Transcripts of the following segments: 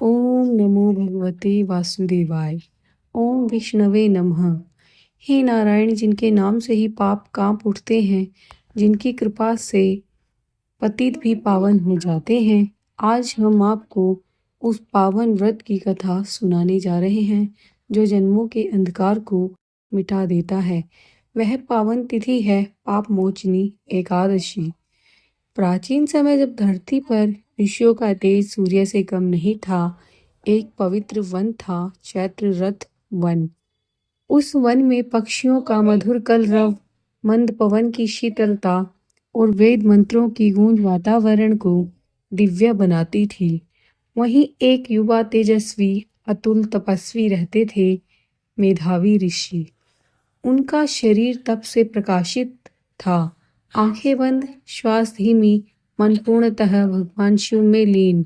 ओम नमो भगवते वासुदेवाय। ओम विष्णवे नमः। हे नारायण, जिनके नाम से ही पाप कांप उठते हैं, जिनकी कृपा से पतित भी पावन हो जाते हैं, आज हम आपको उस पावन व्रत की कथा सुनाने जा रहे हैं जो जन्मों के अंधकार को मिटा देता है। वह पावन तिथि है पाप मोचनी एकादशी। प्राचीन समय जब धरती पर ऋषियों का तेज सूर्य से कम नहीं था, एक पवित्र वन था, चैत्र रथ वन। उस वन में पक्षियों का मधुर कलरव, मंद पवन की शीतलता और वेद मंत्रों की गूंज वातावरण को दिव्य बनाती थी। वहीं एक युवा तेजस्वी अतुल तपस्वी रहते थे, मेधावी ऋषि। उनका शरीर तप से प्रकाशित था, आंखें बंद, श्वास धीमी, मन पूर्णतः भगवान शिव में लीन।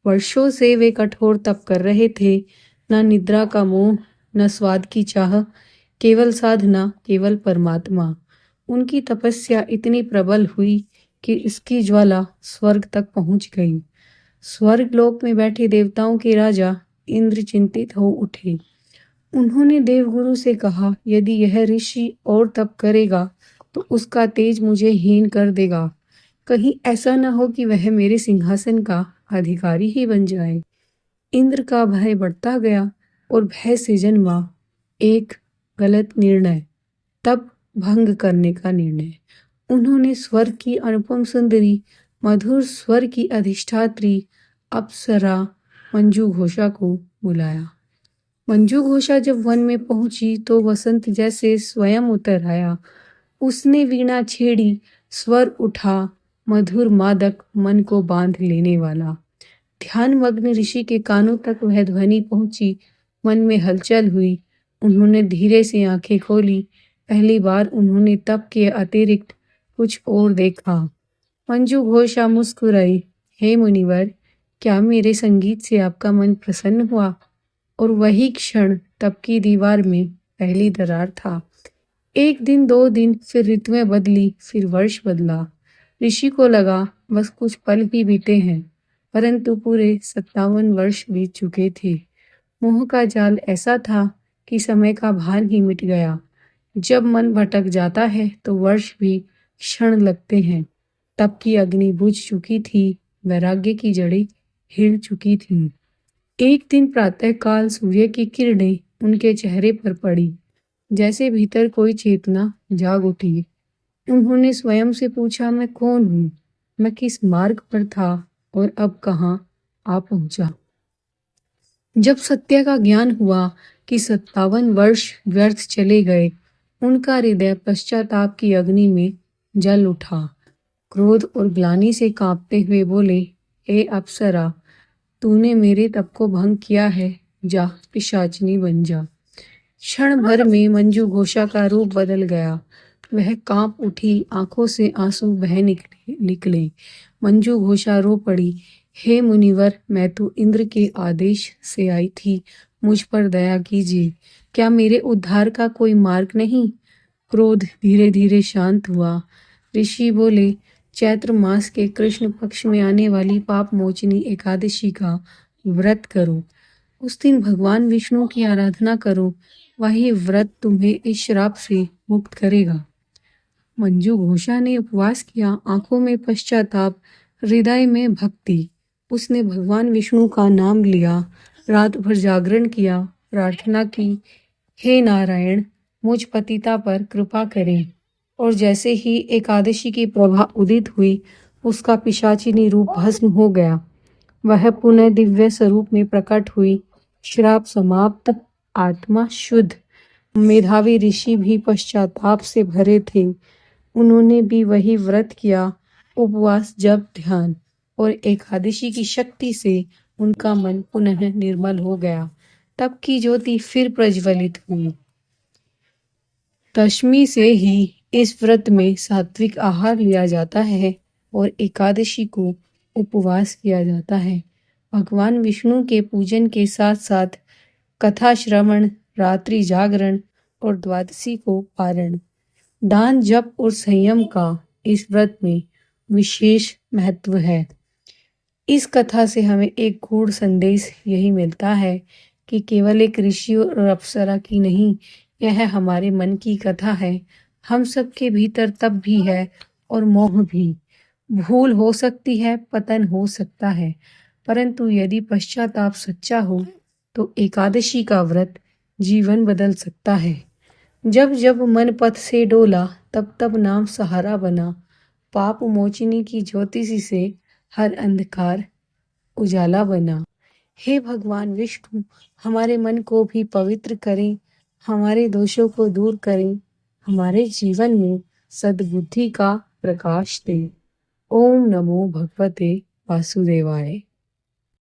वर्षों से वे कठोर तप कर रहे थे, न निद्रा का मोह, न स्वाद की चाह, केवल साधना, केवल परमात्मा। उनकी तपस्या इतनी प्रबल हुई कि इसकी ज्वाला स्वर्ग तक पहुंच गई। स्वर्ग लोक में बैठे देवताओं के राजा इंद्र चिंतित हो उठे। उन्होंने देवगुरु से कहा, यदि यह ऋषि और तप करेगा तो उसका तेज मुझे हीन कर देगा। कहीं ऐसा न हो कि वह मेरे सिंहासन का अधिकारी ही बन जाए। इंद्र का भय बढ़ता गया और भय से जन्मा एक गलत निर्णय, तप भंग करने का निर्णय। उन्होंने स्वर्ग की अनुपम सुंदरी, मधुर स्वर की अधिष्ठात्री अप्सरा मंजू घोषा को बुलाया। मंजू घोषा जब वन में पहुंची तो वसंत जैसे स्वयं उतर आया। उसने वीणा छेड़ी, स्वर उठा, मधुर मादक, मन को बांध लेने वाला। ध्यानमग्न ऋषि के कानों तक वह ध्वनि पहुंची, मन में हलचल हुई। उन्होंने धीरे से आंखें खोली। पहली बार उन्होंने तप के अतिरिक्त कुछ और देखा। मंजू घोषा मुस्कुराई, हे मुनिवर, क्या मेरे संगीत से आपका मन प्रसन्न हुआ? और वही क्षण तप की दीवार में पहली दरार था। एक दिन, 2 दिन, फिर ऋतुएं बदली, फिर वर्ष बदला। ऋषि को लगा बस कुछ पल ही बीते हैं, परंतु पूरे 57 वर्ष बीत चुके थे। मोह का जाल ऐसा था कि समय का भान ही मिट गया। जब मन भटक जाता है तो वर्ष भी क्षण लगते हैं। तप की अग्नि बुझ चुकी थी, वैराग्य की जड़ें हिल चुकी थीं। एक दिन प्रातःकाल सूर्य की किरणें उनके चेहरे पर पड़ी, जैसे भीतर कोई चेतना जाग उठी। उन्होंने स्वयं से पूछा, मैं कौन हूँ? मैं किस मार्ग पर था और अब कहाँ आ पहुंचा? जब सत्य का ज्ञान हुआ कि 57 वर्ष व्यर्थ चले गए, उनका हृदय पश्चाताप की अग्नि में जल उठा। क्रोध और ग्लानि से कांपते हुए बोले, हे अप्सरा, तूने मेरे तप को भंग किया है, जा पिशाचिनी बन जा। क्षण भर में मंजू घोषा का रूप बदल गया। वह कांप उठी, आंखों से आंसू बह निकले। मंजू घोषा रो पड़ी, हे मुनिवर, मैं तो इंद्र के आदेश से आई थी, मुझ पर दया कीजिए। क्या मेरे उद्धार का कोई मार्ग नहीं? क्रोध धीरे धीरे शांत हुआ। ऋषि बोले, चैत्र मास के कृष्ण पक्ष में आने वाली पाप मोचनी एकादशी का व्रत करो। उस दिन भगवान विष्णु की आराधना करो, वही व्रत तुम्हें इस श्राप से मुक्त करेगा। मंजू घोषा ने उपवास किया, आंखों में पश्चाताप, हृदय में भक्ति। उसने भगवान विष्णु का नाम लिया, रात भर जागरण किया, प्रार्थना की, हे नारायण, मुझ पतिता पर कृपा करें। और जैसे ही एकादशी की प्रभा उदित हुई, उसका पिशाचिनी रूप भस्म हो गया। वह पुनः दिव्य स्वरूप में प्रकट हुई। श्राप समाप्त, आत्मा शुद्ध। मेधावी ऋषि भी पश्चाताप से भरे थे। उन्होंने भी वही व्रत किया, उपवास, जप, ध्यान, और एकादशी की शक्ति से उनका मन पुनः निर्मल हो गया। तप की ज्योति फिर प्रज्वलित हुई। दशमी से ही इस व्रत में सात्विक आहार लिया जाता है और एकादशी को उपवास किया जाता है। भगवान विष्णु के पूजन के साथ साथ कथा श्रवण, रात्रि जागरण और द्वादशी को पारण, दान, जप और संयम का इस व्रत में विशेष महत्व है। इस कथा से हमें एक गूढ़ संदेश यही मिलता है कि केवल एक ऋषि और अप्सरा की नहीं, यह हमारे मन की कथा है। हम सबके भीतर तप भी है और मोह भी। भूल हो सकती है, पतन हो सकता है, परंतु यदि पश्चाताप सच्चा हो तो एकादशी का व्रत जीवन बदल सकता है। जब जब मन पथ से डोला, तब तब नाम सहारा बना। पाप मोचनी की ज्योतिषी से हर अंधकार उजाला बना। हे भगवान विष्णु, हमारे मन को भी पवित्र करें, हमारे दोषों को दूर करें, हमारे जीवन में सद्बुद्धि का प्रकाश दें। ओम नमो भगवते वासुदेवाय।